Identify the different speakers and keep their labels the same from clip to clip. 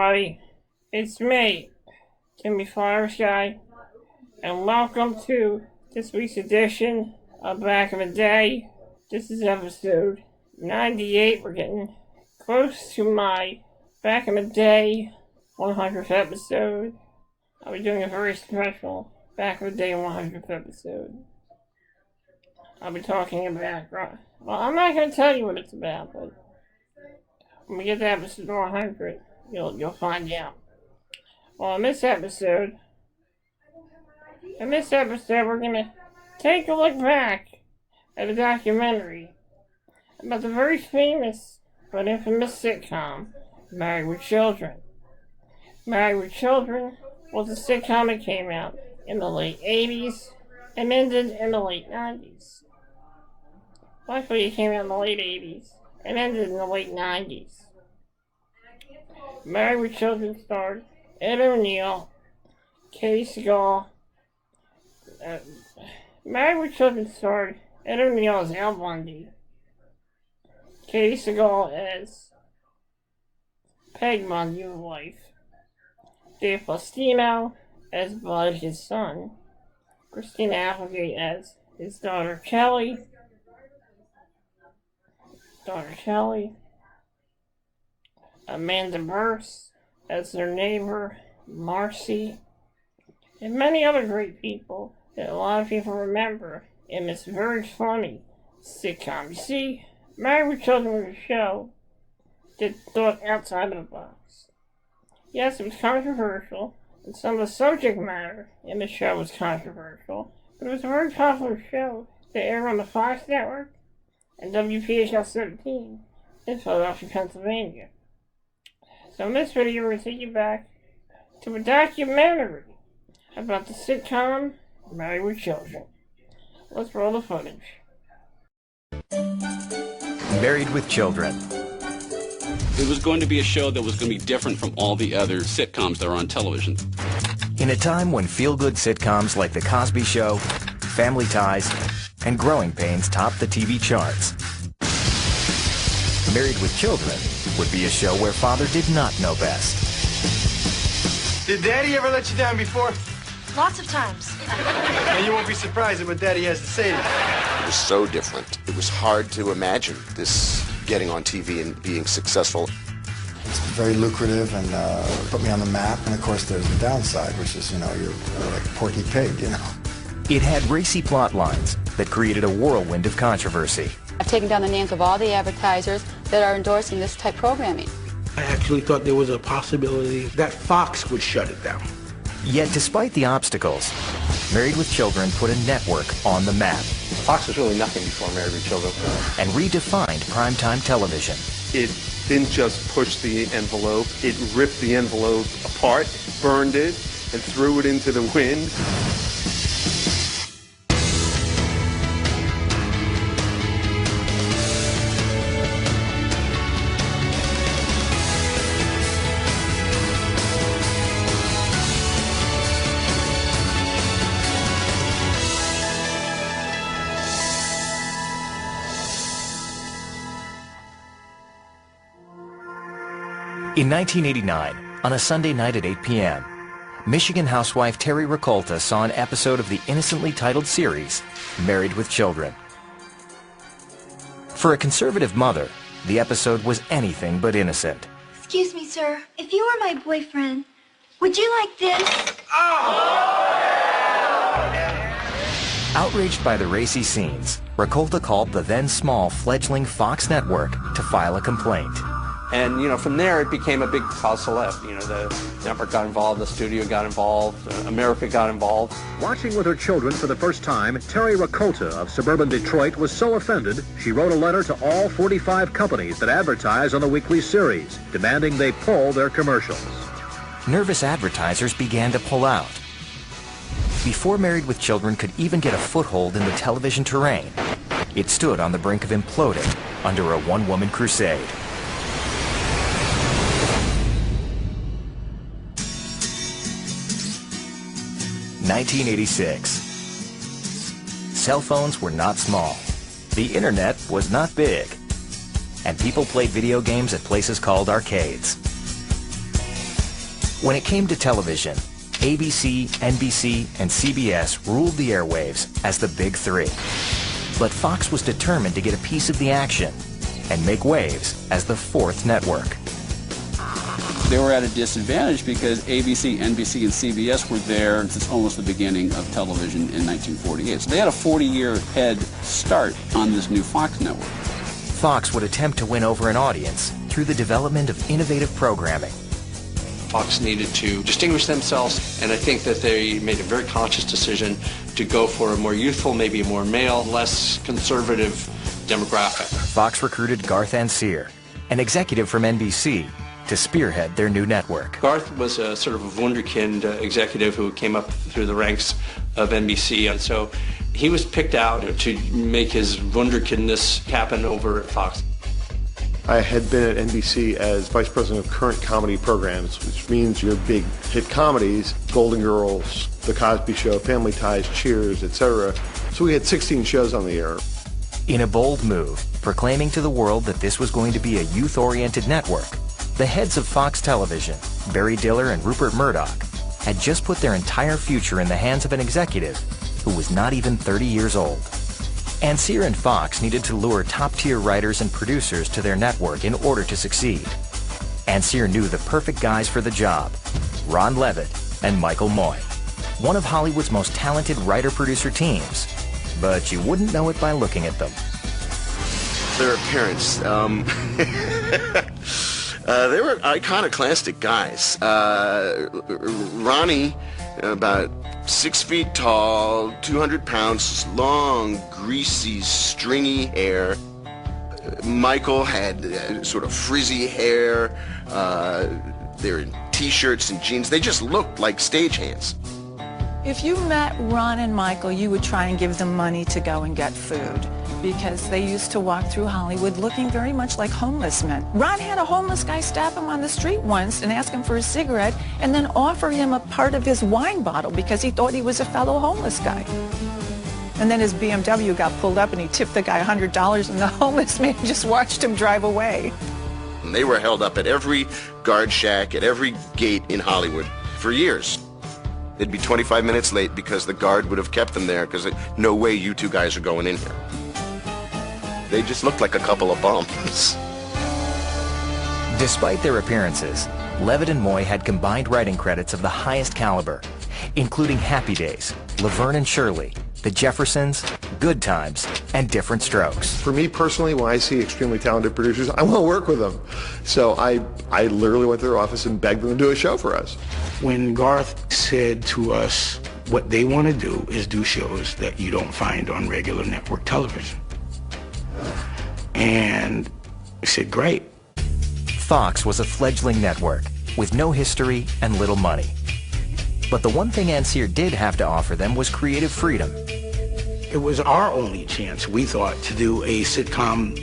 Speaker 1: everybody. It's me, Jimmy Flowersky, and welcome to this week's edition of Back in the Day. This is episode 98. We're getting close to my Back in the Day 100th episode. I'll be doing a very special Back in the Day 100th episode. I'll be talking about, well, I'm not going to tell you what it's about, but when we get to episode 100, you'll find out. Well, in this episode, we're going to take a look back at a documentary about the very famous but infamous sitcom, Married with Children. Married with Children was a sitcom that came out in the late 80s and ended in the late 90s. Luckily, it came out in the late 80s and ended in the late 90s. Married with Children starred Ed O'Neill, Katie Sagal. Married with Children starred Ed O'Neill as Al Bundy, Katie Sagal as Peg Bundy, his wife, Dave Faustino as Bud, his son, Christina Applegate as his daughter Kelly, Amanda Burse as their neighbor, Marcy, and many other great people that a lot of people remember in this very funny sitcom. You see, Married with Children was a show that thought outside of the box. Yes, it was controversial, and some of the subject matter in the show was controversial, but it was a very popular show that aired on the Fox Network and WPHL 17 in Philadelphia, Pennsylvania. So in this video, we're going to take you back to a documentary about the sitcom Married with Children. Let's roll the footage.
Speaker 2: Married with Children.
Speaker 3: It was going to be a show that was going to be different from all the other sitcoms that were on television.
Speaker 2: In a time when feel-good sitcoms like The Cosby Show, Family Ties, and Growing Pains topped the TV charts, Married with Children would be a show where father did not know best.
Speaker 4: Did Daddy ever let you down before?
Speaker 5: Lots of times.
Speaker 4: And you won't be surprised at what Daddy has to say to you.
Speaker 6: It was so different. It was hard to imagine this getting on TV and being successful.
Speaker 7: It's very lucrative and put me on the map. And of course, there's the downside, which is, you're like a Porky Pig,
Speaker 2: It had racy plot lines that created a whirlwind of controversy.
Speaker 5: I've taken down the names of all the advertisers that are endorsing this type programming.
Speaker 8: I actually thought there was a possibility that Fox would shut it down.
Speaker 2: Yet despite the obstacles, Married with Children put a network on the map.
Speaker 4: Fox was really nothing before Married with Children.
Speaker 2: And redefined primetime television.
Speaker 9: It didn't just push the envelope, it ripped the envelope apart, burned it, and threw it into the wind.
Speaker 2: In 1989, on a Sunday night at 8 p.m., Michigan housewife Terry Rakolta saw an episode of the innocently titled series, Married with Children. For a conservative mother, the episode was anything but innocent.
Speaker 10: Excuse me, sir. If you were my boyfriend, would you like this?
Speaker 2: Outraged by the racy scenes, Rakolta called the then small fledgling Fox network to file a complaint.
Speaker 11: And, from there it became a big cause célèbre. The network got involved, the studio got involved, America got involved.
Speaker 12: Watching with her children for the first time, Terry Rakolta of suburban Detroit was so offended, she wrote a letter to all 45 companies that advertise on the weekly series, demanding they pull their commercials.
Speaker 2: Nervous advertisers began to pull out. Before Married with Children could even get a foothold in the television terrain, it stood on the brink of imploding under a one-woman crusade. 1986. Cell phones were not small. The internet was not big. And people played video games at places called arcades. When it came to television, ABC, NBC, and CBS ruled the airwaves as the big three. But Fox was determined to get a piece of the action and make waves as the fourth network.
Speaker 3: They were at a disadvantage because ABC, NBC, and CBS were there since almost the beginning of television in 1948. So they had a 40-year head start on this new Fox network.
Speaker 2: Fox would attempt to win over an audience through the development of innovative programming.
Speaker 11: Fox needed to distinguish themselves, and I think that they made a very conscious decision to go for a more youthful, maybe a more male, less conservative demographic.
Speaker 2: Fox recruited Garth Ancier, an executive from NBC, to spearhead their new network.
Speaker 11: Garth was a sort of a wunderkind executive who came up through the ranks of NBC, and so he was picked out to make his wunderkindness happen over at Fox.
Speaker 9: I had been at NBC as Vice President of Current Comedy Programs, which means your big hit comedies, Golden Girls, The Cosby Show, Family Ties, Cheers, etc. So we had 16 shows on the air.
Speaker 2: In a bold move, proclaiming to the world that this was going to be a youth-oriented network, the heads of Fox Television, Barry Diller and Rupert Murdoch, had just put their entire future in the hands of an executive who was not even 30 years old. Ancier and Fox needed to lure top-tier writers and producers to their network in order to succeed. Ancier knew the perfect guys for the job, Ron Levitt and Michael Moy, one of Hollywood's most talented writer-producer teams, but you wouldn't know it by looking at them.
Speaker 6: Their appearance, they were iconoclastic guys. Ronnie, about 6 feet tall, 200 pounds, long, greasy, stringy hair. Michael had sort of frizzy hair. They were in t-shirts and jeans. They just looked like stagehands.
Speaker 13: If you met Ron and Michael, you would try and give them money to go and get food, because they used to walk through Hollywood looking very much like homeless men. Ron had a homeless guy stop him on the street once and ask him for a cigarette and then offer him a part of his wine bottle because he thought he was a fellow homeless guy. And then his BMW got pulled up and he tipped the guy $100 and the homeless man just watched him drive away.
Speaker 6: And they were held up at every guard shack, at every gate in Hollywood for years. They'd be 25 minutes late because the guard would have kept them there because no way you two guys are going in here. They just looked like a couple of bums.
Speaker 2: Despite their appearances, Levitt and Moy had combined writing credits of the highest caliber, including Happy Days, Laverne and Shirley, The Jeffersons, Good Times, and Different Strokes.
Speaker 9: For me personally, when I see extremely talented producers, I want to work with them. So I literally went to their office and begged them to do a show for us.
Speaker 8: When Garth said to us, what they want to do is do shows that you don't find on regular network television. And I said, great.
Speaker 2: Fox was a fledgling network with no history and little money. But the one thing Ancier did have to offer them was creative freedom.
Speaker 8: It was our only chance, we thought, to do a sitcom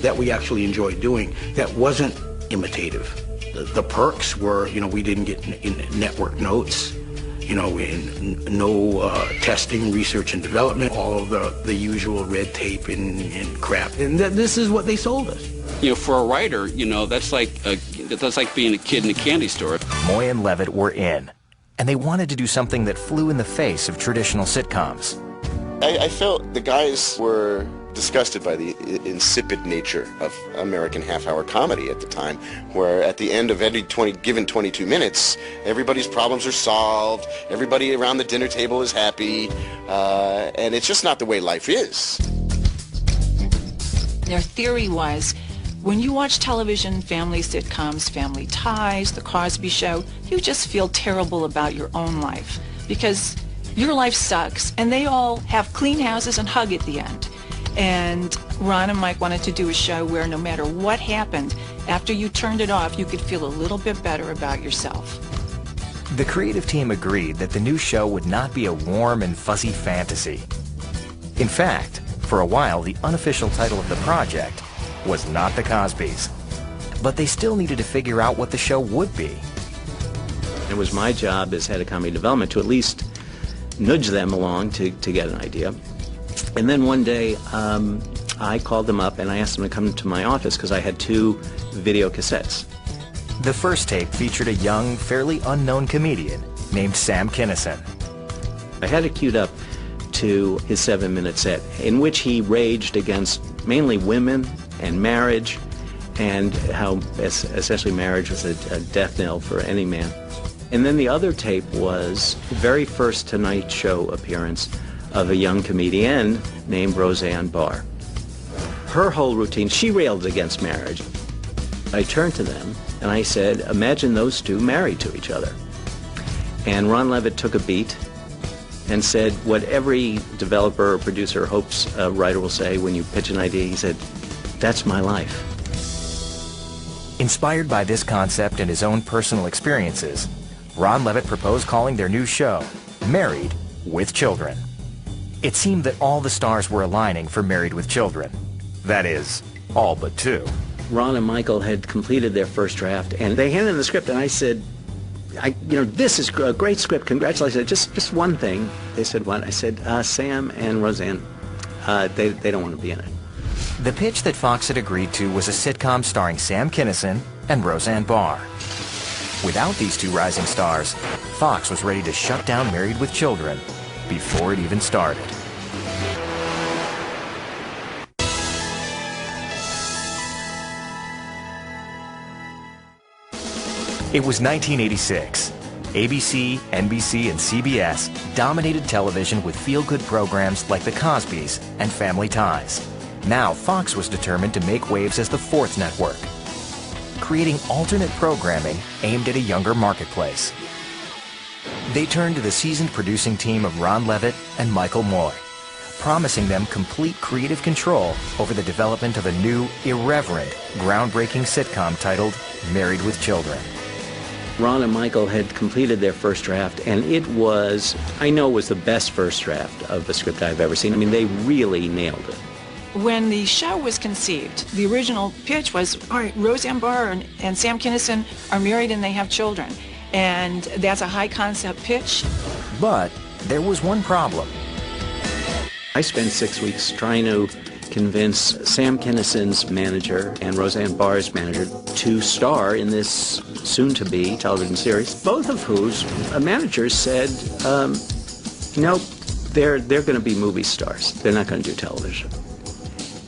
Speaker 8: that we actually enjoyed doing that wasn't imitative. The perks were, we didn't get in network notes, no testing, research and development, all of the usual red tape and crap. And this is what they sold us.
Speaker 3: For a writer, that's like being a kid in a candy store.
Speaker 2: Moy and Levitt were in, and they wanted to do something that flew in the face of traditional sitcoms.
Speaker 6: I felt the guys were disgusted by the insipid nature of American half-hour comedy at the time, where at the end of every given 22 minutes, everybody's problems are solved, everybody around the dinner table is happy, and it's just not the way life is.
Speaker 13: Their theory was, when you watch television, family sitcoms, Family Ties, The Cosby Show, you just feel terrible about your own life because your life sucks, and they all have clean houses and hug at the end. And Ron and Mike wanted to do a show where no matter what happened, after you turned it off, you could feel a little bit better about yourself.
Speaker 2: The creative team agreed that the new show would not be a warm and fuzzy fantasy. In fact, for a while, the unofficial title of the project was Not the Cosbys. But they still needed to figure out what the show would be.
Speaker 14: It was my job as head of comedy development to at least nudge them along to get an idea. And then one day, I called them up and I asked them to come to my office because I had 2 video cassettes.
Speaker 2: The first tape featured a young, fairly unknown comedian named Sam Kinison.
Speaker 14: I had it queued up to his 7-minute set in which he raged against mainly women and marriage and how essentially marriage was a death knell for any man. And then the other tape was the very first Tonight Show appearance of a young comedian named Roseanne Barr. Her whole routine, she railed against marriage. I turned to them and I said, imagine those two married to each other. And Ron Levitt took a beat and said what every developer or producer hopes a writer will say when you pitch an idea. He said, that's my life.
Speaker 2: Inspired by this concept and his own personal experiences, Ron Levitt proposed calling their new show Married with Children. It seemed that all the stars were aligning for Married with Children. That is, all but two.
Speaker 14: Ron and Michael had completed their first draft, and they handed in the script, and I said, this is a great script, congratulations. Just one thing. They said, what? I said, Sam and Roseanne, they don't want to be in it.
Speaker 2: The pitch that Fox had agreed to was a sitcom starring Sam Kinison and Roseanne Barr. Without these two rising stars, Fox was ready to shut down Married with Children before it even started. It was 1986. ABC, NBC, and CBS dominated television with feel-good programs like The Cosbys and Family Ties. Now, Fox was determined to make waves as the fourth network, creating alternate programming aimed at a younger marketplace. They turned to the seasoned producing team of Ron Levitt and Michael Moy, promising them complete creative control over the development of a new, irreverent, groundbreaking sitcom titled Married with Children.
Speaker 14: Ron and Michael had completed their first draft, and it was, I know, was the best first draft of a script I've ever seen. I mean, they really nailed it.
Speaker 13: When the show was conceived, the original pitch was, all right, Roseanne Barr and Sam Kinison are married and they have children. And that's a high concept pitch.
Speaker 2: But there was one problem.
Speaker 14: I spent 6 weeks trying to convince Sam Kinison's manager and Roseanne Barr's manager to star in this soon-to-be television series, both of whose managers said, nope, they're going to be movie stars. They're not going to do television.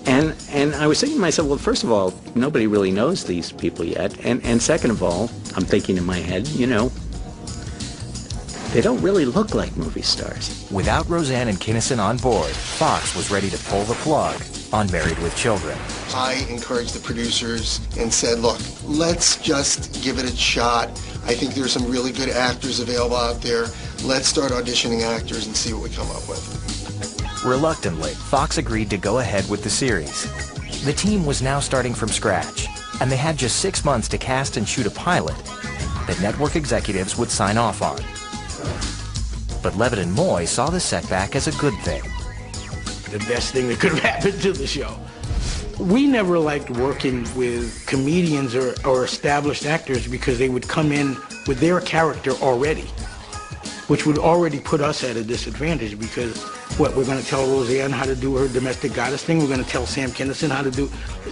Speaker 14: And I was thinking to myself, well, first of all, nobody really knows these people yet. And second of all, I'm thinking in my head, they don't really look like movie stars.
Speaker 2: Without Roseanne and Kinison on board, Fox was ready to pull the plug on Married with Children.
Speaker 15: I encouraged the producers and said, look, let's just give it a shot. I think there's some really good actors available out there. Let's start auditioning actors and see what we come up with.
Speaker 2: Reluctantly, Fox agreed to go ahead with the series. The team was now starting from scratch, and they had just 6 months to cast and shoot a pilot that network executives would sign off on. But Levitt and Moy saw the setback as a good thing.
Speaker 8: The best thing that could have happened to the show. We never liked working with comedians or established actors because they would come in with their character already, which would already put us at a disadvantage because, we're going to tell Roseanne how to do her domestic goddess thing, we're going to tell Sam Kinison how to do...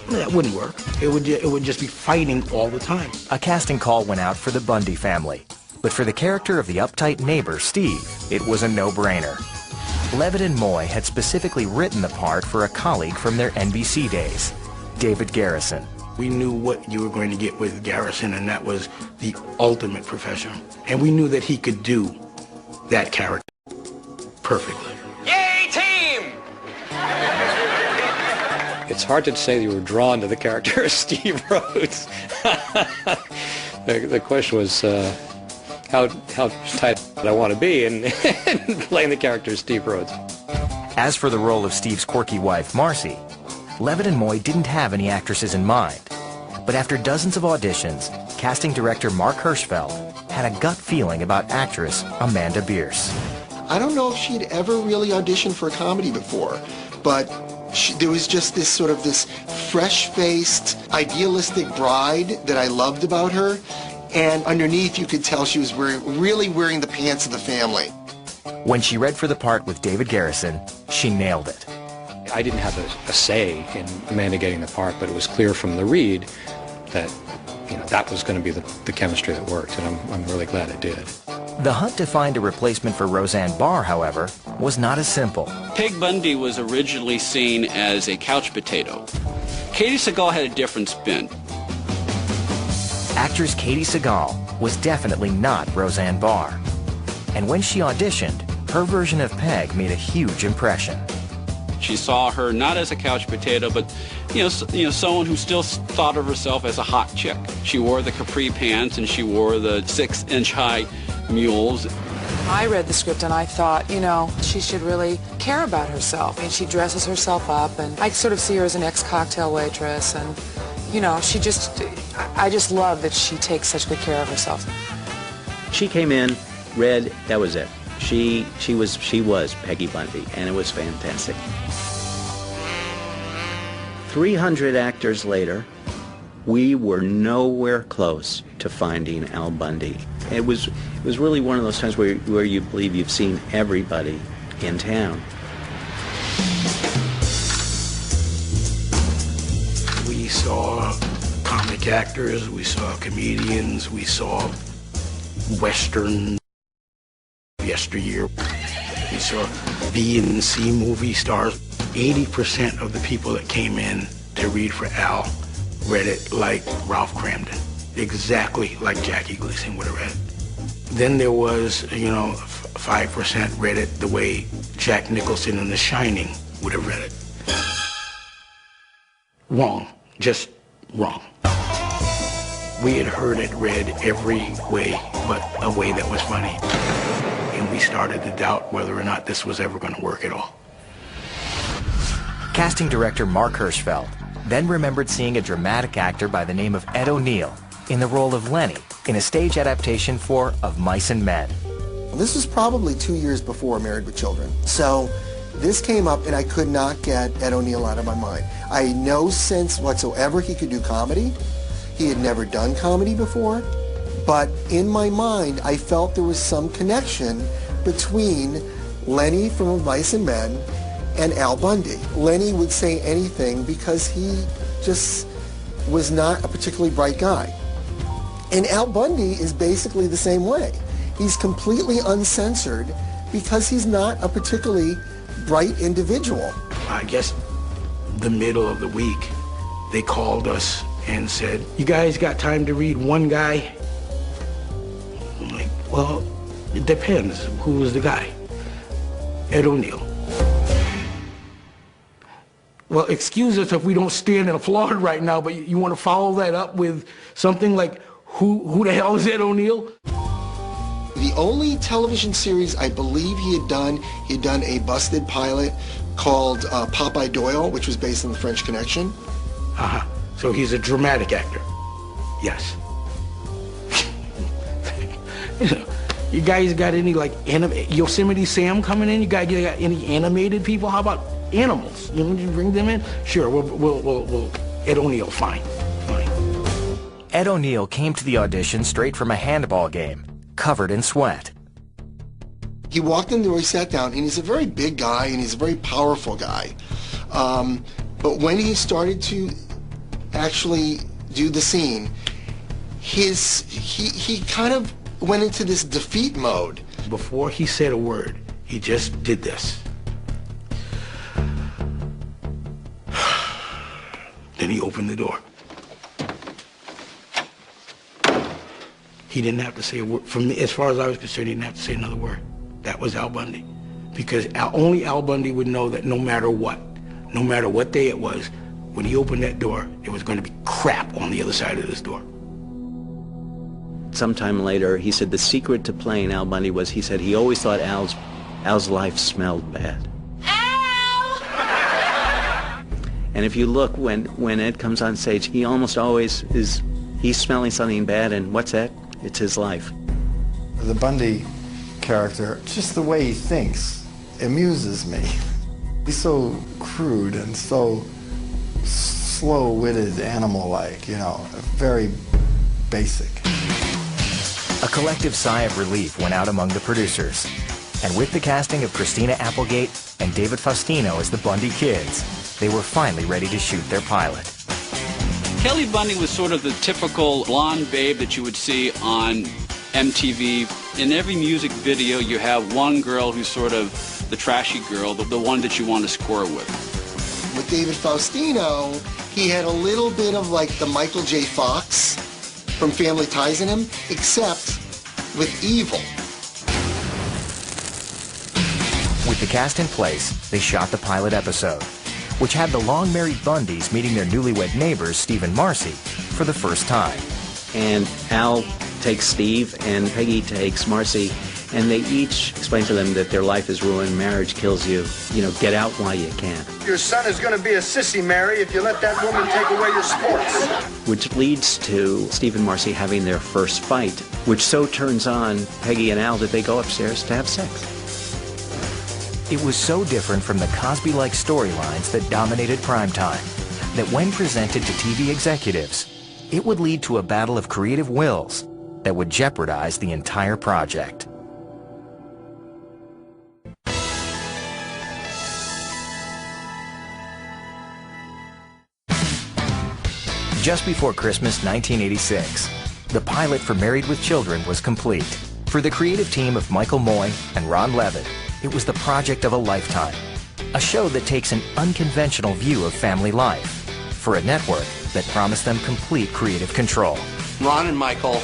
Speaker 8: That wouldn't work. It would just be fighting all the time.
Speaker 2: A casting call went out for the Bundy family, but for the character of the uptight neighbor, Steve, it was a no-brainer. Levitt and Moy had specifically written the part for a colleague from their NBC days, David Garrison.
Speaker 8: We knew what you were going to get with Garrison, and that was the ultimate professional. And we knew that he could do that character perfectly.
Speaker 16: Yay, team!
Speaker 17: It's hard to say that you were drawn to the character of Steve Rhodes. The question was, how tight I want to be in playing the character of Steve Rhodes.
Speaker 2: As for the role of Steve's quirky wife, Marcy, Levitt and Moy didn't have any actresses in mind. But after dozens of auditions, casting director Mark Hirschfeld had a gut feeling about actress Amanda Bierce.
Speaker 15: I don't know if she'd ever really auditioned for a comedy before, but there was just this fresh-faced, idealistic bride that I loved about her. And underneath, you could tell she was really wearing the pants of the family.
Speaker 2: When she read for the part with David Garrison, she nailed it.
Speaker 17: I didn't have a say in Amanda getting the part, but it was clear from the read that that was going to be the chemistry that worked, and I'm really glad it did.
Speaker 2: The hunt to find a replacement for Roseanne Barr, however, was not as simple.
Speaker 3: Peg Bundy was originally seen as a couch potato. Katie Sagal had a different spin.
Speaker 2: Actress Katie Sagal was definitely not Roseanne Barr. And when she auditioned, her version of Peg made a huge impression.
Speaker 3: She saw her not as a couch potato, but someone who still thought of herself as a hot chick. She wore the capri pants and she wore the 6-inch high mules.
Speaker 16: I read the script and I thought, she should really care about herself. And she dresses herself up, and I sort of see her as an ex-cocktail waitress, and I just love that she takes such good care of herself.
Speaker 14: She came in, read, that was it. She was Peggy Bundy, and it was fantastic. 300 actors later, we were nowhere close to finding Al Bundy. It was really one of those times where you believe you've seen everybody in town.
Speaker 8: We saw comic actors, we saw comedians, we saw Western yesteryear. We saw B and C movie stars. 80% of the people that came in to read for Al read it like Ralph Cramden, exactly like Jackie Gleason would have read it. Then there was, 5% read it the way Jack Nicholson in The Shining would have read it. Wrong, just wrong. We had heard it read every way but a way that was funny. And we started to doubt whether or not this was ever going to work at all.
Speaker 2: Casting director Mark Hirschfeld then remembered seeing a dramatic actor by the name of Ed O'Neill in the role of Lenny in a stage adaptation for Of Mice and Men.
Speaker 15: This was probably 2 years before Married with Children. So this came up and I could not get Ed O'Neill out of my mind. I had no sense whatsoever he could do comedy. He had never done comedy before. But in my mind, I felt there was some connection between Lenny from Of Mice and Men and Al Bundy. Lenny would say anything because he just was not a particularly bright guy. And Al Bundy is basically the same way. He's completely uncensored because he's not a particularly bright individual.
Speaker 8: I guess the middle of the week, they called us and said, "You guys got time to read one guy?" I'm like, well, it depends. Who was the guy? Ed O'Neill. Well, excuse us if we don't stand and applaud right now, but you want to follow that up with something like, who the hell is Ed O'Neill?
Speaker 15: The only television series I believe he had done a busted pilot called Popeye Doyle, which was based on the French Connection.
Speaker 8: Uh-huh. So he's a dramatic actor. Yes. You guys got any Yosemite Sam coming in? You guys got any animated people? How about animals? You bring them in? Sure, we'll Ed O'Neill, fine.
Speaker 2: Ed O'Neill came to the audition straight from a handball game, covered in sweat.
Speaker 15: He walked in the door, he sat down, and he's a very big guy, and he's a very powerful guy. But when he started to actually do the scene, he kind of went into this defeat mode.
Speaker 8: Before he said a word, he just did this. Then he opened the door. He didn't have to say a word. From me, as far as I was concerned, he didn't have to say another word. That was Al Bundy. Because only Al Bundy would know that no matter what day it was, when he opened that door, there was going to be crap on the other side of this door.
Speaker 14: Sometime later, he said the secret to playing Al Bundy was, he said he always thought Al's life smelled bad. And if you look, when Ed comes on stage, he almost always he's smelling something bad, and what's that? It's his life.
Speaker 7: The Bundy character, just the way he thinks, amuses me. He's so crude and so slow-witted, animal-like, very basic.
Speaker 2: A collective sigh of relief went out among the producers. And with the casting of Christina Applegate and David Faustino as the Bundy kids, they were finally ready to shoot their pilot.
Speaker 3: Kelly Bundy was sort of the typical blonde babe that you would see on MTV. In every music video, you have one girl who's sort of the trashy girl, the one that you want to score with.
Speaker 15: With David Faustino, he had a little bit of like the Michael J. Fox from Family Ties in him, except with evil.
Speaker 2: With the cast in place, they shot the pilot episode, which had the long-married Bundys meeting their newlywed neighbors, Steve and Marcy, for the first time.
Speaker 14: And Al takes Steve and Peggy takes Marcy, and they each explain to them that their life is ruined, marriage kills you, get out while you can.
Speaker 4: Your son is going to be a sissy, Mary, if you let that woman take away your sports.
Speaker 14: Which leads to Steve and Marcy having their first fight, which so turns on Peggy and Al that they go upstairs to have sex.
Speaker 2: It was so different from the Cosby-like storylines that dominated primetime that when presented to TV executives, it would lead to a battle of creative wills that would jeopardize the entire project. Just before Christmas 1986, the pilot for Married with Children was complete. For the creative team of Michael Moy and Ron Levitt, it was the project of a lifetime. A show that takes an unconventional view of family life for a network that promised them complete creative control.
Speaker 11: Ron and Michael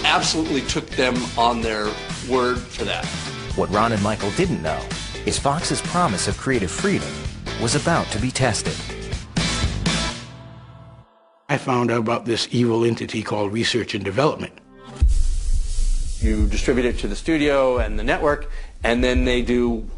Speaker 11: absolutely took them on their word for that.
Speaker 2: What Ron and Michael didn't know is Fox's promise of creative freedom was about to be tested.
Speaker 8: I found out about this evil entity called research and development.
Speaker 11: You distribute it to the studio and the network, and then they do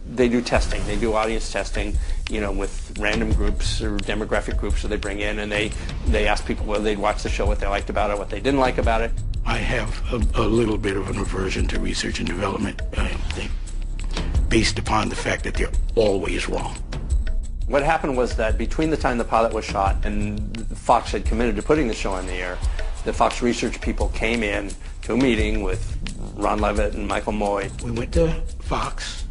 Speaker 11: testing. They do audience testing, with random groups or demographic groups that they bring in, and they ask people whether they'd watch the show, what they liked about it, what they didn't like about it.
Speaker 8: I have a little bit of an aversion to research and development, based upon the fact that they're always wrong.
Speaker 11: What happened was that between the time the pilot was shot and Fox had committed to putting the show on the air, the Fox research people came in to a meeting with Ron Levitt and Michael Moy.
Speaker 8: We went to Fox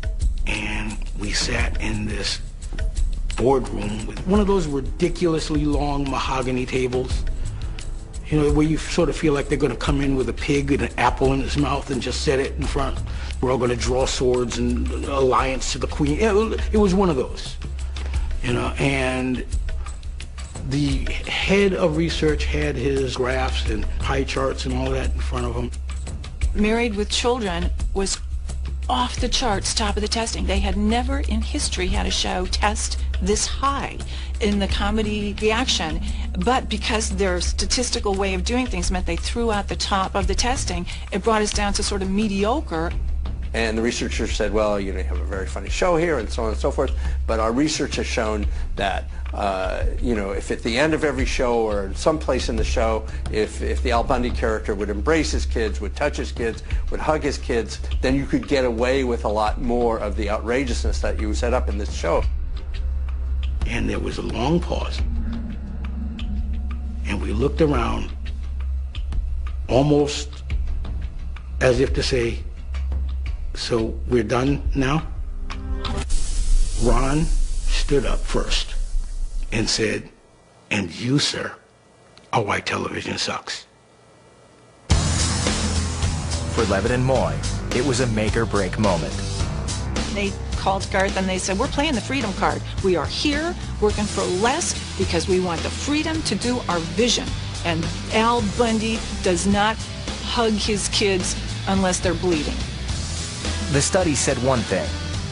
Speaker 8: and we sat in this boardroom with one of those ridiculously long mahogany tables, where you sort of feel like they're going to come in with a pig and an apple in his mouth and just set it in front. We're all going to draw swords and alliance to the queen. It was one of those, and the head of research had his graphs and pie charts and all that in front of him.
Speaker 13: Married with Children was off the charts, top of the testing. They had never in history had a show test this high in the comedy reaction, but because their statistical way of doing things meant they threw out the top of the testing, it brought us down to sort of mediocre.
Speaker 11: And the researchers said, well, you have a very funny show here and so on and so forth, but our research has shown that if at the end of every show or in some place in the show, if the Al Bundy character would embrace his kids, would touch his kids, would hug his kids, then you could get away with a lot more of the outrageousness that you set up in this show.
Speaker 8: And there was a long pause. And we looked around almost as if to say, so we're done now? Ron stood up first and said, and you, sir, are why television sucks.
Speaker 2: For Levitt and Moy, it was a make-or-break moment.
Speaker 13: They called Garth and they said, we're playing the freedom card. We are here working for less because we want the freedom to do our vision. And Al Bundy does not hug his kids unless they're bleeding.
Speaker 2: The study said one thing,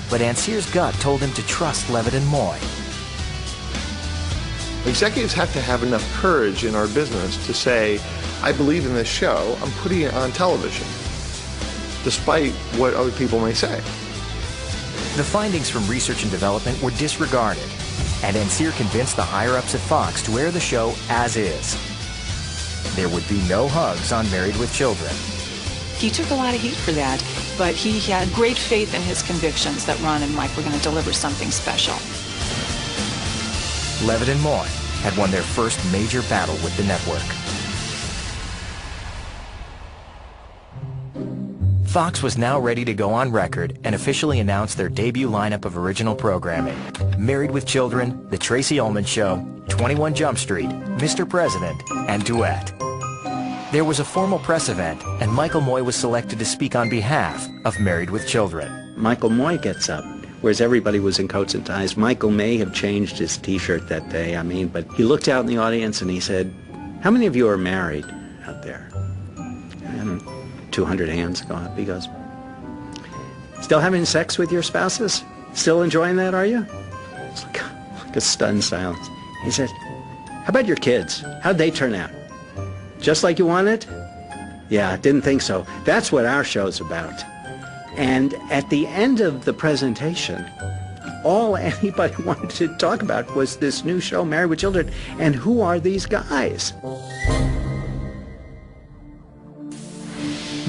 Speaker 2: but Ansier's gut told him to trust Levitt and Moy.
Speaker 9: Executives have to have enough courage in our business to say, I believe in this show, I'm putting it on television, despite what other people may say.
Speaker 2: The findings from research and development were disregarded, and Ansier convinced the higher-ups at Fox to air the show as is. There would be no hugs on Married with Children.
Speaker 13: He took a lot of heat for that, but he had great faith in his convictions that Ron and Mike were going to deliver something special.
Speaker 2: Levitt and Moy had won their first major battle with the network. Fox was now ready to go on record and officially announce their debut lineup of original programming. Married with Children, The Tracy Ullman Show, 21 Jump Street, Mr. President, and Duet. There was a formal press event, and Michael Moye was selected to speak on behalf of Married with Children.
Speaker 14: Michael Moye gets up, whereas everybody was in coats and ties. Michael may have changed his T-shirt that day, but he looked out in the audience and he said, "How many of you are married out there?" And 200 hands go up. He goes, "Still having sex with your spouses? Still enjoying that, are you?" It's like a stunned silence. He said, "How about your kids? How'd they turn out? Just like you wanted?" "Yeah, didn't think so. That's what our show's about." And at the end of the presentation, all anybody wanted to talk about was this new show, Married with Children, and who are these guys?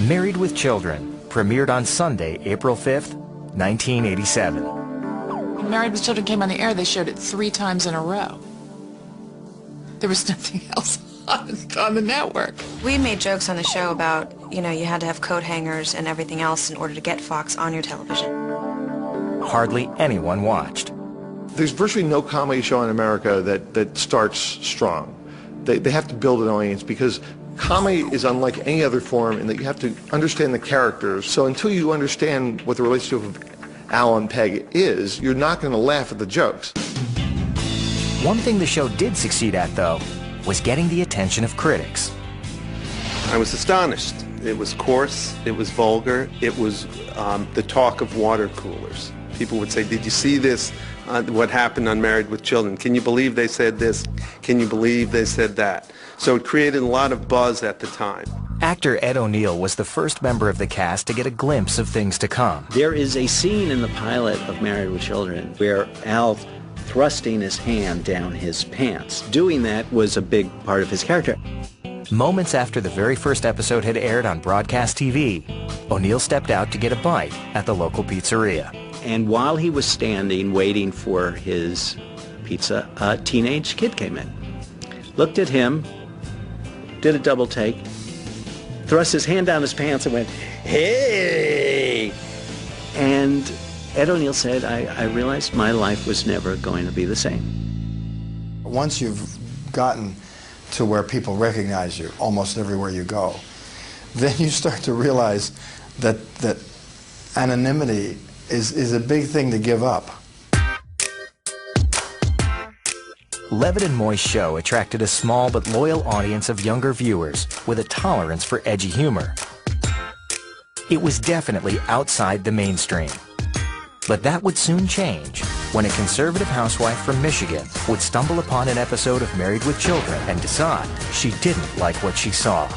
Speaker 2: Married with Children premiered on Sunday, April 5th, 1987.
Speaker 16: When Married with Children came on the air, they showed it 3 times in a row. There was nothing else on the network.
Speaker 18: We made jokes on the show about, you had to have coat hangers and everything else in order to get Fox on your television.
Speaker 2: Hardly anyone watched.
Speaker 9: There's virtually no comedy show in America that starts strong. They have to build an audience because comedy is unlike any other form in that you have to understand the characters. So until you understand what the relationship of Al and Peg is, you're not going to laugh at the jokes.
Speaker 2: One thing the show did succeed at, though, was getting the attention of critics.
Speaker 19: I was astonished. It was coarse, it was vulgar, it was the talk of water coolers. People would say, "Did you see this, what happened on Married with Children? Can you believe they said this? Can you believe they said that?" So it created a lot of buzz at the time.
Speaker 2: Actor Ed O'Neill was the first member of the cast to get a glimpse of things to come.
Speaker 14: There is a scene in the pilot of Married with Children where Al thrusting his hand down his pants. Doing that was a big part of his character.
Speaker 2: Moments after the very first episode had aired on broadcast TV, O'Neill stepped out to get a bite at the local pizzeria.
Speaker 14: And while he was standing waiting for his pizza, a teenage kid came in. Looked at him, did a double take, thrust his hand down his pants and went, "Hey!" And Ed O'Neill said, I realized my life was never going to be the same.
Speaker 7: Once you've gotten to where people recognize you almost everywhere you go, then you start to realize that anonymity is a big thing to give up.
Speaker 2: Levitt and Moy's show attracted a small but loyal audience of younger viewers with a tolerance for edgy humor. It was definitely outside the mainstream. But that would soon change when a conservative housewife from Michigan would stumble upon an episode of Married with Children and decide she didn't like what she saw.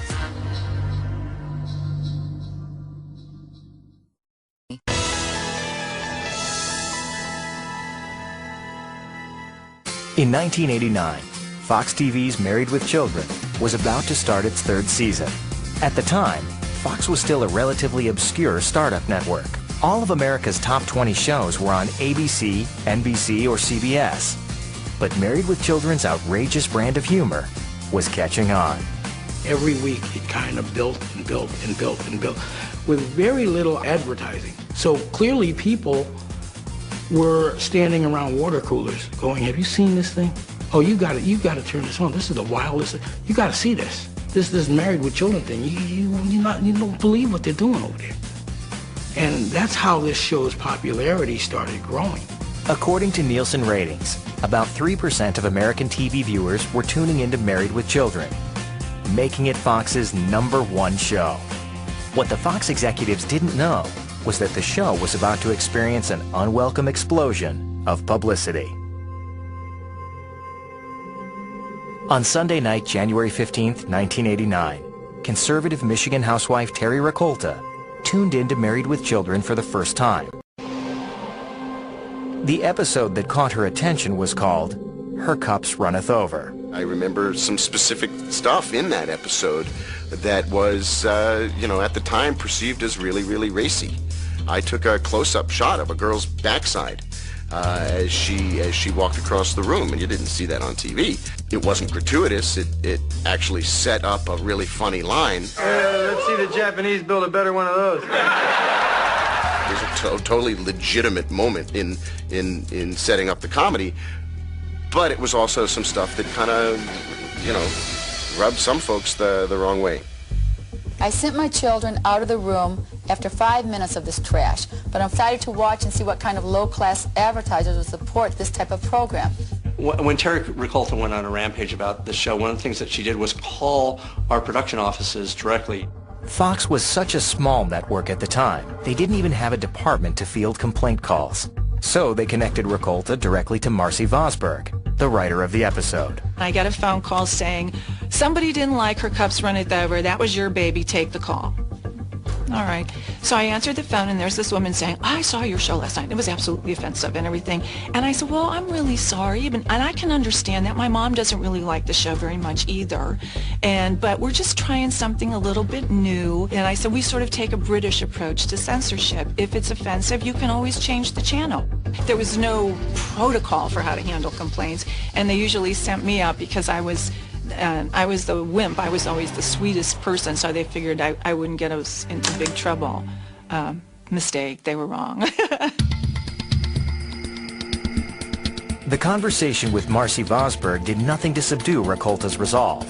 Speaker 2: In 1989, Fox TV's Married with Children was about to start its 3rd season. At the time, Fox was still a relatively obscure startup network. All of America's top 20 shows were on ABC, NBC, or CBS. But Married with Children's outrageous brand of humor was catching on.
Speaker 8: Every week it kind of built and built and built and built with very little advertising. So clearly people were standing around water coolers going, "Have you seen this thing? Oh, you got to turn this on. This is the wildest. You got to see this. This Married with Children thing. You don't believe what they're doing over there." And that's how this show's popularity started growing.
Speaker 2: According to Nielsen ratings, about 3% of American TV viewers were tuning into Married with Children, making it Fox's #1 show. What the Fox executives didn't know was that the show was about to experience an unwelcome explosion of publicity. On Sunday night, January 15th, 1989, conservative Michigan housewife Terry Rakolta tuned into Married with Children for the first time. The episode that caught her attention was called Her Cups Runneth Over.
Speaker 6: I remember some specific stuff in that episode that was, at the time perceived as really, really racy. I took a close-up shot of a girl's backside as she walked across the room, and you didn't see that on TV. It wasn't gratuitous. It actually set up a really funny line.
Speaker 20: Let's see the Japanese build a better one of those.
Speaker 6: It was a totally legitimate moment in setting up the comedy, but it was also some stuff that kind of, rubbed some folks the wrong way.
Speaker 5: I sent my children out of the room after 5 minutes of this trash, but I'm excited to watch and see what kind of low-class advertisers will support this type of program.
Speaker 11: When Terry Ricolta went on a rampage about the show, one of the things that she did was call our production offices directly.
Speaker 2: Fox was such a small network at the time, they didn't even have a department to field complaint calls. So they connected Ricolta directly to Marcy Vosburgh, the writer of the episode.
Speaker 13: I got a phone call saying, somebody didn't like her cups running over, that was your baby, take the call. All right. So I answered the phone, and there's this woman saying, I saw your show last night. It was absolutely offensive and everything. And I said, well, I'm really sorry. And I can understand that. My mom doesn't really like the show very much either. But we're just trying something a little bit new. And I said, we sort of take a British approach to censorship. If it's offensive, you can always change the channel. There was no protocol for how to handle complaints. And they usually sent me out because I was the wimp. I was always the sweetest person, so they figured I wouldn't get us into big trouble. Mistake, they were wrong.
Speaker 2: The conversation with Marcy Vosburgh did nothing to subdue Ricolta's resolve,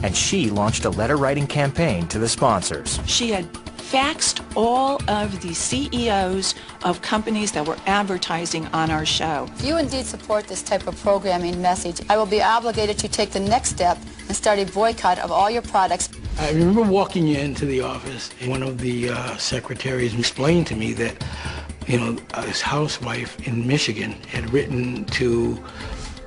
Speaker 2: and she launched a letter-writing campaign to the sponsors.
Speaker 13: She had faxed all of the CEOs of companies that were advertising on our show.
Speaker 5: If you indeed support this type of programming message, I will be obligated to take the next step and start a boycott of all your products.
Speaker 8: I remember walking into the office, and one of the secretaries explained to me that, his housewife in Michigan had written to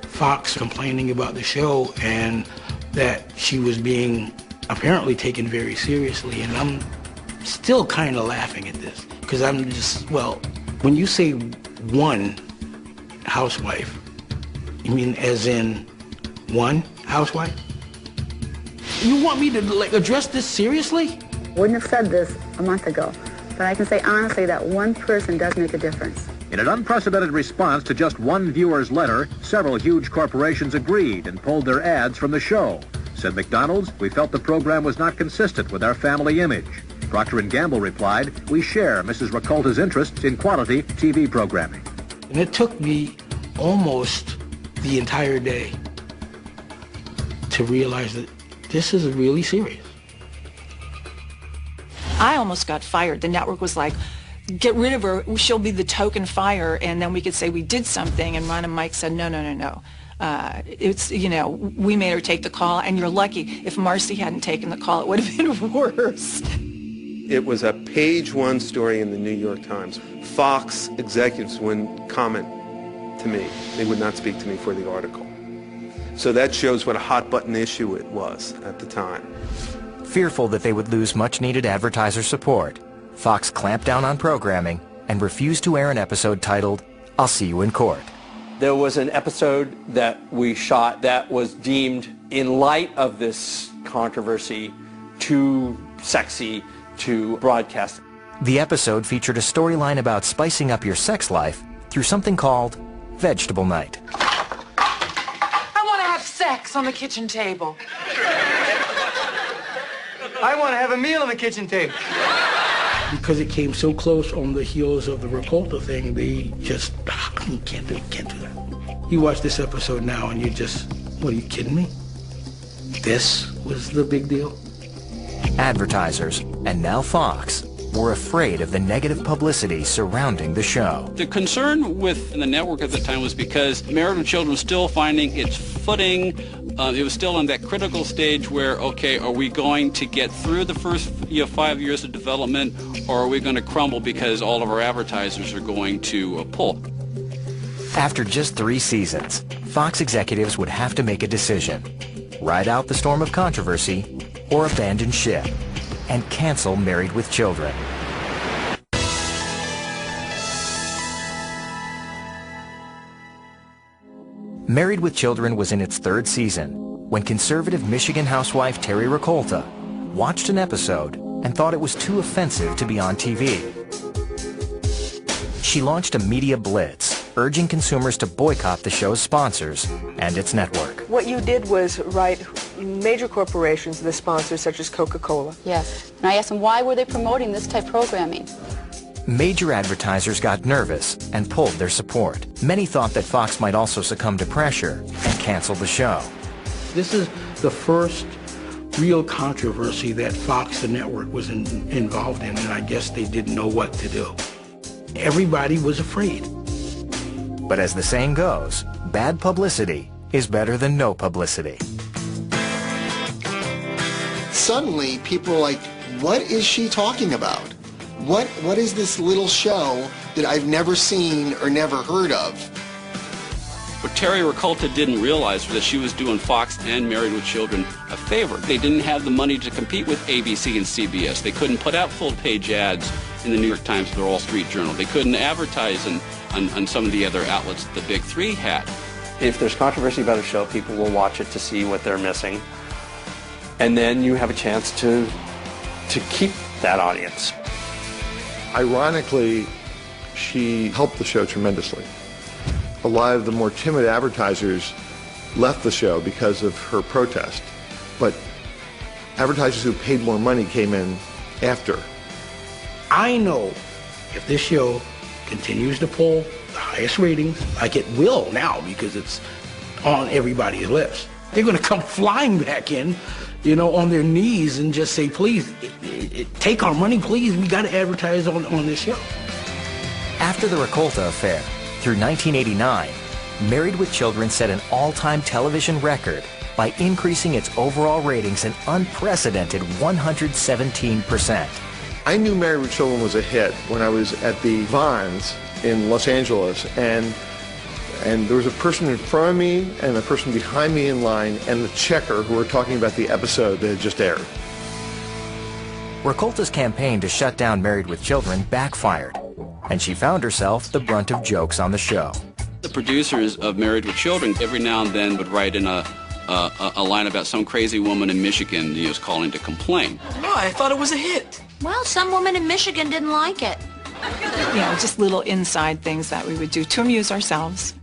Speaker 8: Fox complaining about the show and that she was being apparently taken very seriously. And I'm still kind of laughing at this because I'm just, when you say one housewife, you mean as in one housewife? You want me to address this seriously?
Speaker 21: Wouldn't have said this a month ago, but I can say honestly that one person does make a difference.
Speaker 12: In an unprecedented response to just one viewer's letter, several huge corporations agreed and pulled their ads from the show. Said McDonald's, we felt the program was not consistent with our family image. Procter & Gamble replied, we share Mrs. Ricolta's interests in quality TV programming.
Speaker 8: And it took me almost the entire day to realize that this is really serious.
Speaker 13: I almost got fired. The network was like, get rid of her, she'll be the token fire, and then we could say we did something, and Ron and Mike said, no. We made her take the call, and you're lucky. If Marcy hadn't taken the call, it would have been worse.
Speaker 19: It was a page one story in the New York Times. Fox executives wouldn't comment to me. They would not speak to me for the article. So that shows what a hot button issue it was at the time.
Speaker 2: Fearful that they would lose much needed advertiser support, Fox clamped down on programming and refused to air an episode titled, I'll See You in Court.
Speaker 11: There was an episode that we shot that was deemed, in light of this controversy, too sexy to broadcast.
Speaker 2: The episode featured a storyline about spicing up your sex life through something called Vegetable Night.
Speaker 16: I want to have sex on the kitchen table.
Speaker 20: I want to have a meal on the kitchen table.
Speaker 8: Because it came so close on the heels of the Ricolta thing, they just, you can't do that. You watch this episode now and you just, what, are you kidding me? This was the big deal?
Speaker 2: Advertisers, and now Fox, were afraid of the negative publicity surrounding the show.
Speaker 3: The concern with the network at the time was because Married with Children was still finding its footing. It was still in that critical stage where, okay, are we going to get through the first 5 years of development, or are we going to crumble because all of our advertisers are going to pull?
Speaker 2: After just 3 seasons, Fox executives would have to make a decision. Ride out the storm of controversy or abandon ship and cancel Married with Children. Married with Children was in its 3rd season when conservative Michigan housewife Terry Ricolta watched an episode and thought it was too offensive to be on TV. She launched a media blitz, urging consumers to boycott the show's sponsors and its network.
Speaker 1: What you did was write major corporations, the sponsors such as Coca-Cola.
Speaker 5: Yes. And I asked them, why were they promoting this type of programming?
Speaker 2: Major advertisers got nervous and pulled their support. Many thought that Fox might also succumb to pressure and cancel the show.
Speaker 8: This is the first real controversy that Fox, the network, was involved in, and I guess they didn't know what to do. Everybody was afraid.
Speaker 2: But as the saying goes, bad publicity is better than no publicity.
Speaker 15: Suddenly, people are like, what is she talking about? What is this little show that I've never seen or never heard of?
Speaker 3: What Terry Rakolta didn't realize was that she was doing Fox and Married with Children a favor. They didn't have the money to compete with ABC and CBS. They couldn't put out full-page ads in the New York Times or the Wall Street Journal. They couldn't advertise on some of the other outlets the big three had.
Speaker 11: If there's controversy about a show, people will watch it to see what they're missing. And then you have a chance to keep that audience.
Speaker 9: Ironically, she helped the show tremendously. A lot of the more timid advertisers left the show because of her protest, but advertisers who paid more money came in after.
Speaker 8: I know if this show continues to pull the highest ratings, like it will now because it's on everybody's lips, they're going to come flying back in, on their knees and just say, please, take our money, please. We got to advertise on this show.
Speaker 2: After the Rakolta affair, through 1989, Married with Children set an all-time television record by increasing its overall ratings an unprecedented 117%.
Speaker 9: I knew Married with Children was a hit when I was at the Vons in Los Angeles, and there was a person in front of me and a person behind me in line and the checker who were talking about the episode that had just aired.
Speaker 2: Rakolta's campaign to shut down Married with Children backfired, and she found herself the brunt of jokes on the show.
Speaker 3: The producers of Married with Children every now and then would write in a line about some crazy woman in Michigan who was calling to complain.
Speaker 1: Why? I thought it was a hit.
Speaker 22: Well, some woman in Michigan didn't like it.
Speaker 13: Just little inside things that we would do to amuse ourselves.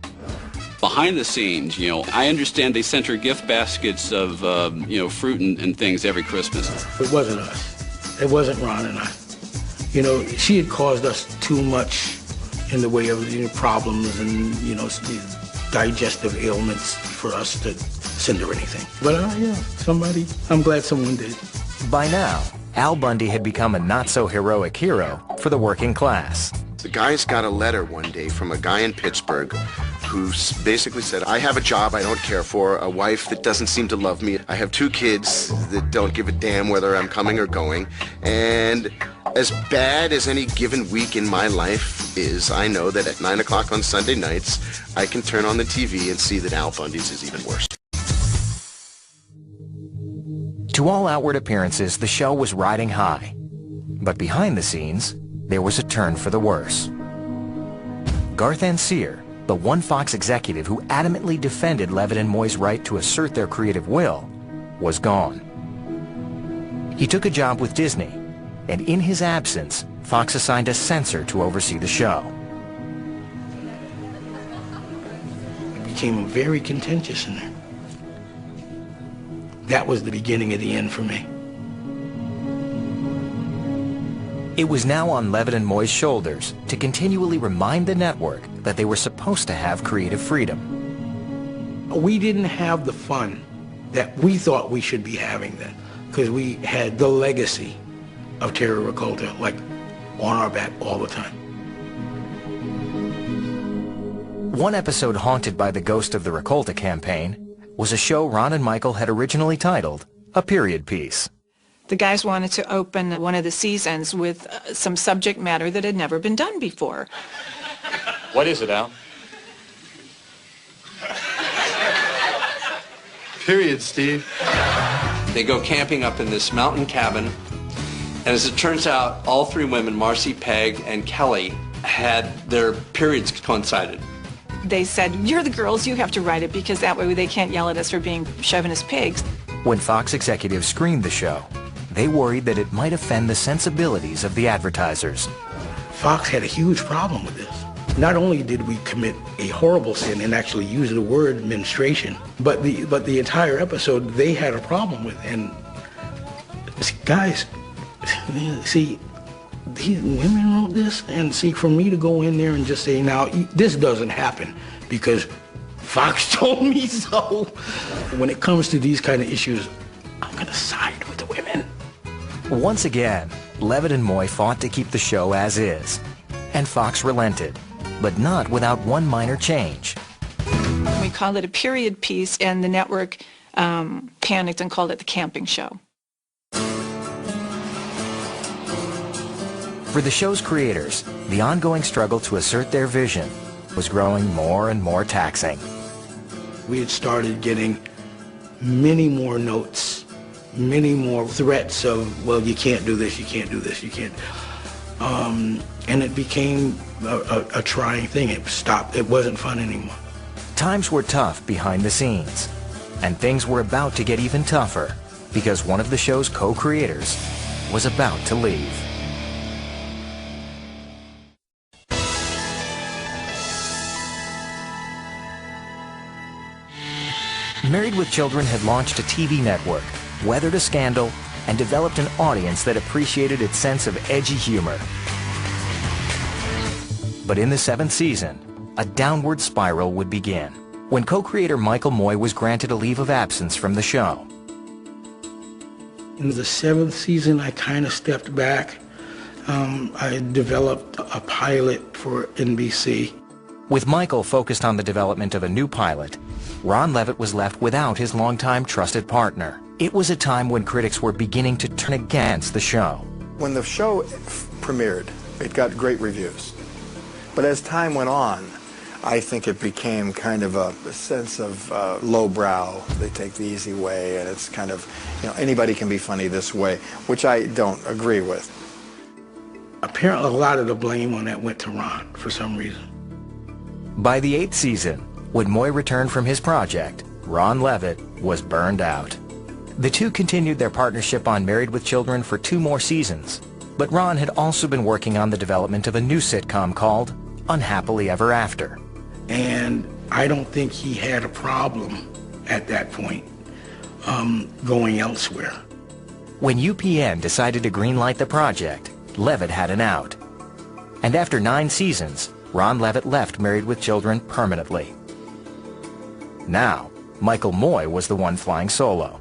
Speaker 3: Behind the scenes, I understand they sent her gift baskets of, fruit and things every Christmas.
Speaker 8: It wasn't us. It wasn't Ron and I. She had caused us too much in the way of problems and, digestive ailments for us to send her anything. But, I'm glad someone did.
Speaker 2: By now, Al Bundy had become a not-so-heroic hero for the working class.
Speaker 6: The guys got a letter one day from a guy in Pittsburgh who basically said, I have a job I don't care for, a wife that doesn't seem to love me, I have 2 kids that don't give a damn whether I'm coming or going, and as bad as any given week in my life is, I know that at 9 o'clock on Sunday nights, I can turn on the TV and see that Al Bundy's is even worse.
Speaker 2: To all outward appearances, the show was riding high. But behind the scenes, there was a turn for the worse. Garth Ancir, the one Fox executive who adamantly defended Levitt and Moy's right to assert their creative will, was gone. He took a job with Disney, and in his absence, Fox assigned a censor to oversee the show.
Speaker 8: It became very contentious in there. That was the beginning of the end for me.
Speaker 2: It was now on Levitt and Moy's shoulders to continually remind the network that they were supposed to have creative freedom.
Speaker 8: We didn't have the fun that we thought we should be having then, because we had the legacy of Terry Rakolta, on our back all the time.
Speaker 2: One episode haunted by the ghost of the Rakolta campaign was a show Ron and Michael had originally titled A Period Piece.
Speaker 13: The guys wanted to open one of the seasons with some subject matter that had never been done before.
Speaker 23: What is it, Al?
Speaker 9: Period, Steve.
Speaker 11: They go camping up in this mountain cabin, and as it turns out, all 3 women, Marcy, Peg, and Kelly, had their periods coincided.
Speaker 13: They said, you're the girls, you have to write it, because that way they can't yell at us for being chauvinist pigs.
Speaker 2: When Fox executives screened the show, they worried that it might offend the sensibilities of the advertisers.
Speaker 8: Fox had a huge problem with this. Not only did we commit a horrible sin and actually use the word menstruation, but the entire episode they had a problem with. And guys, see, these women wrote this, and see, for me to go in there and just say, now, this doesn't happen because Fox told me so. When it comes to these kind of issues, I'm going to side with the women.
Speaker 2: Once again, Levitt and Moy fought to keep the show as is, and Fox relented, but not without one minor change.
Speaker 13: We called it a period piece, and the network panicked and called it the camping show.
Speaker 2: For the show's creators, the ongoing struggle to assert their vision was growing more and more taxing.
Speaker 8: We had started getting many more notes, many more threats of, well, you can't do this, you can't do this, you can't. And it became a trying thing. It stopped. It wasn't fun anymore.
Speaker 2: Times were tough behind the scenes, and things were about to get even tougher because one of the show's co-creators was about to leave. Married with Children had launched a TV network, weathered a scandal, and developed an audience that appreciated its sense of edgy humor. But in the 7th season, a downward spiral would begin when co-creator Michael Moy was granted a leave of absence from the show.
Speaker 8: In the 7th season, I kind of stepped back. I developed a pilot for NBC.
Speaker 2: With Michael focused on the development of a new pilot, Ron Levitt was left without his longtime trusted partner. It was a time when critics were beginning to turn against the show.
Speaker 7: When the show premiered, it got great reviews. But as time went on, I think it became kind of a sense of lowbrow. They take the easy way, and it's kind of, anybody can be funny this way, which I don't agree with.
Speaker 8: Apparently, a lot of the blame on that went to Ron for some reason.
Speaker 2: By the 8th season, when Moy returned from his project, Ron Levitt was burned out. The two continued their partnership on Married with Children for 2 more seasons, but Ron had also been working on the development of a new sitcom called Unhappily Ever After.
Speaker 8: And I don't think he had a problem at that point going elsewhere.
Speaker 2: When UPN decided to greenlight the project, Levitt had an out. And after 9 seasons, Ron Levitt left Married with Children permanently. Now, Michael Moy was the one flying solo.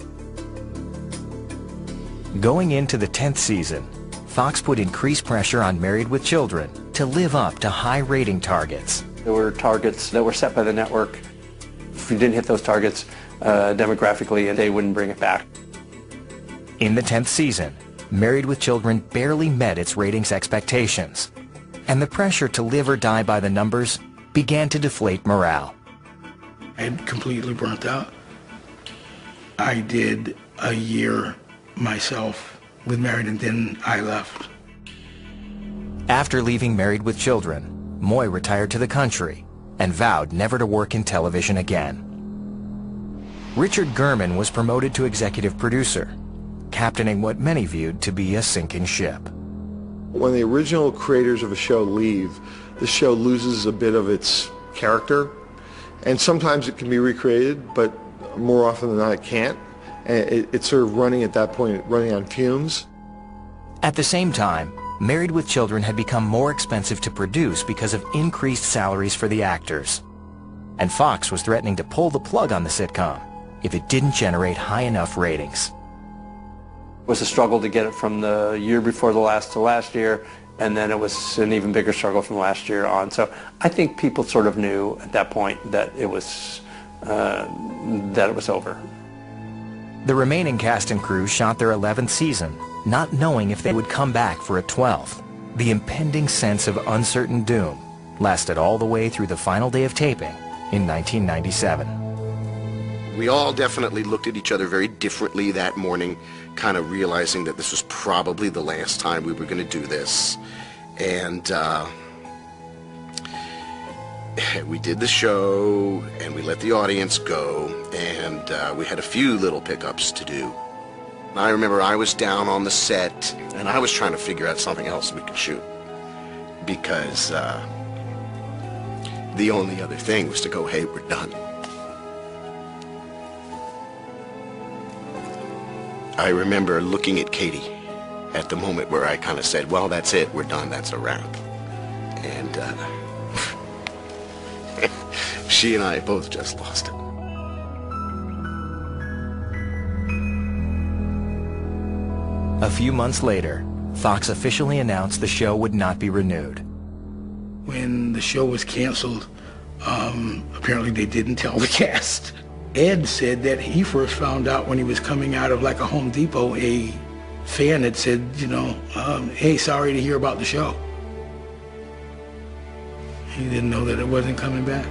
Speaker 2: Going into the 10th season, Fox put increased pressure on Married with Children to live up to high rating targets.
Speaker 11: There were targets that were set by the network. If we didn't hit those targets demographically, they wouldn't bring it back.
Speaker 2: In the 10th season, Married with Children barely met its ratings expectations, and the pressure to live or die by the numbers began to deflate morale.
Speaker 8: I had completely burnt out. I did a year myself with Married, and then I left.
Speaker 2: After leaving Married with Children, Moy retired to the country and vowed never to work in television again. Richard Gurman was promoted to executive producer, captaining what many viewed to be a sinking ship.
Speaker 9: When the original creators of a show leave, the show loses a bit of its character, and sometimes it can be recreated, but more often than not it can't. And it's sort of running at that point, running on fumes.
Speaker 2: At the same time, Married with Children had become more expensive to produce because of increased salaries for the actors. And Fox was threatening to pull the plug on the sitcom if it didn't generate high enough ratings.
Speaker 11: It was a struggle to get it from the year before the last to last year, and then it was an even bigger struggle from last year on. So I think people sort of knew at that point that it was over.
Speaker 2: The remaining cast and crew shot their 11th season, not knowing if they would come back for a 12th. The impending sense of uncertain doom lasted all the way through the final day of taping in 1997.
Speaker 6: We all definitely looked at each other very differently that morning, kind of realizing that this was probably the last time we were going to do this. And we did the show, and we let the audience go, and we had a few little pickups to do. I remember I was down on the set, and I was trying to figure out something else we could shoot, because the only other thing was to go, hey, we're done. I remember looking at Katie at the moment where I kind of said, well, that's it, we're done, that's a wrap. And she and I both just lost it.
Speaker 2: A few months later, Fox officially announced the show would not be renewed.
Speaker 8: When the show was canceled, apparently they didn't tell the cast. Ed said that he first found out when he was coming out of like a Home Depot, a fan had said, you know, hey, sorry to hear about the show. He didn't know that it wasn't coming back.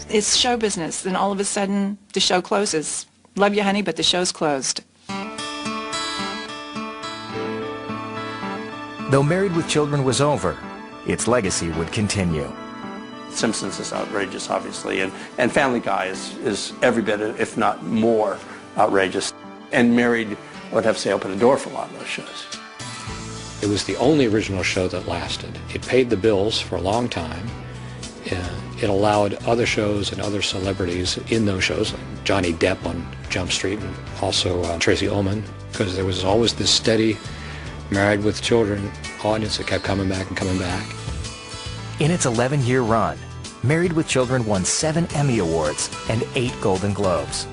Speaker 13: It's show business, and all of a sudden the show closes. Love you, honey, but the show's closed.
Speaker 2: Though Married with Children was over, its legacy would continue.
Speaker 11: Simpsons is outrageous, obviously, and Family Guy is every bit, if not more, outrageous. And Married, I would have to say, opened the door for a lot of those shows.
Speaker 4: It was the only original show that lasted. It paid the bills for a long time. It allowed other shows and other celebrities in those shows, like Johnny Depp on Jump Street, and also Tracy Ullman, because there was always this steady Married with Children audience that kept coming back and coming back.
Speaker 2: In its 11-year run, Married with Children won 7 Emmy Awards and 8 Golden Globes.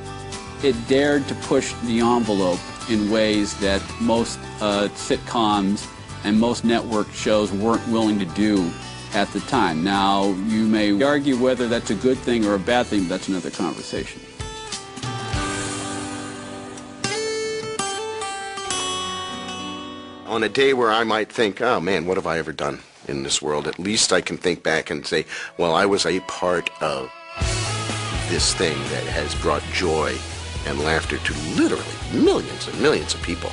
Speaker 3: It dared to push the envelope in ways that most sitcoms and most network shows weren't willing to do at the time. Now, you may argue whether that's a good thing or a bad thing, but that's another conversation.
Speaker 6: On a day where I might think, oh man, what have I ever done in this world? At least I can think back and say, well, I was a part of this thing that has brought joy and laughter to literally millions and millions of people.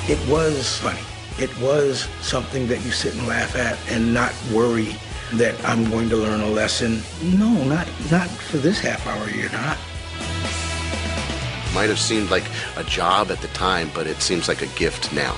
Speaker 8: It was funny. It was something that you sit and laugh at and not worry that I'm going to learn a lesson. No, not for this half hour, you're not.
Speaker 6: Might have seemed like a job at the time, but it seems like a gift now.